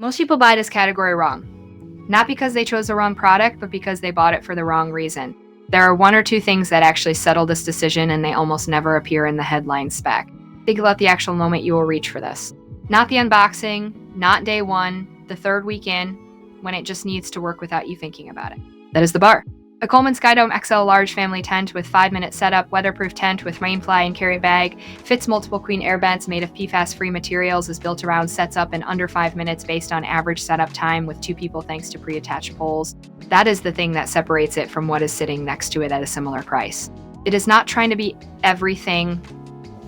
Most people buy this category wrong. Not because they chose the wrong product, but because they bought it for the wrong reason. There are one or two things that actually settle this decision, and they almost never appear in the headline spec. Think about the actual moment you will reach for this. Not the unboxing, not day one, the third week in, when it just needs to work without you thinking about it. That is the bar. A Coleman Skydome XL large family tent with 5-minute setup, weatherproof tent with rainfly and carry bag, fits multiple queen airbeds made of PFAS-free materials, is built around, sets up in under 5 minutes based on average setup time with 2 people thanks to pre-attached poles. That is the thing that separates it from what is sitting next to it at a similar price. It is not trying to be everything.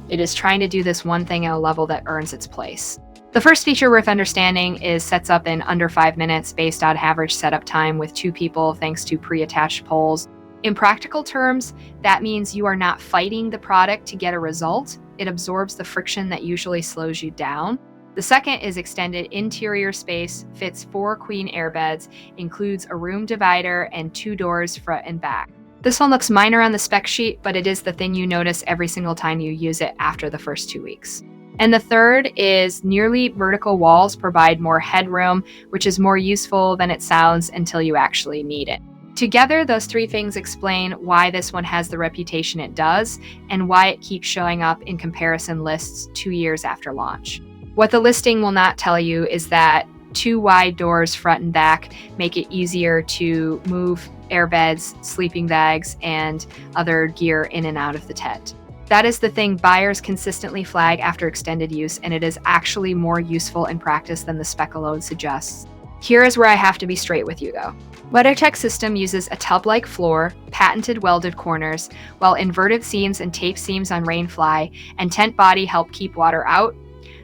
It is trying to do this one thing at a level that earns its place. The first feature worth understanding is sets up in under 5 minutes based on average setup time with 2 people thanks to pre-attached poles. In practical terms, that means you are not fighting the product to get a result. It absorbs the friction that usually slows you down. The second is extended interior space, fits 4 queen airbeds, includes a room divider and 2 doors front and back. This one looks minor on the spec sheet, but it is the thing you notice every single time you use it after the first 2 weeks. And the third is nearly vertical walls provide more headroom, which is more useful than it sounds until you actually need it. Together, those 3 things explain why this one has the reputation it does and why it keeps showing up in comparison lists 2 years after launch. What the listing will not tell you is that 2 wide doors front and back make it easier to move airbeds, sleeping bags, and other gear in and out of the tent. That is the thing buyers consistently flag after extended use, and it is actually more useful in practice than the spec alone suggests. Here is where I have to be straight with you though. WeatherTec system uses a tub-like floor, patented welded corners, while inverted seams and tape seams on rainfly and tent body help keep water out.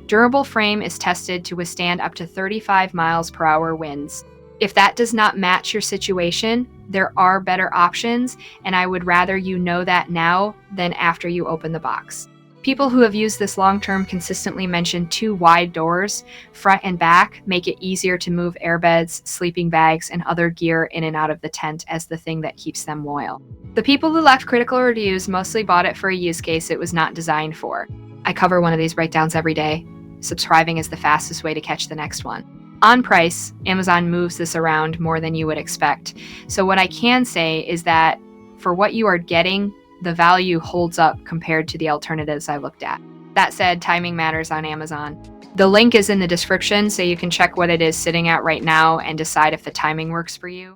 Durable frame is tested to withstand up to 35 miles per hour winds. If that does not match your situation, there are better options, and I would rather you know that now than after you open the box. People who have used this long-term consistently mention 2 wide doors, front and back, make it easier to move airbeds, sleeping bags, and other gear in and out of the tent as the thing that keeps them loyal. The people who left critical reviews mostly bought it for a use case it was not designed for. I cover one of these breakdowns every day. Subscribing is the fastest way to catch the next one. On price, Amazon moves this around more than you would expect. So what I can say is that for what you are getting, the value holds up compared to the alternatives I looked at. That said, timing matters on Amazon. The link is in the description so you can check what it is sitting at right now and decide if the timing works for you.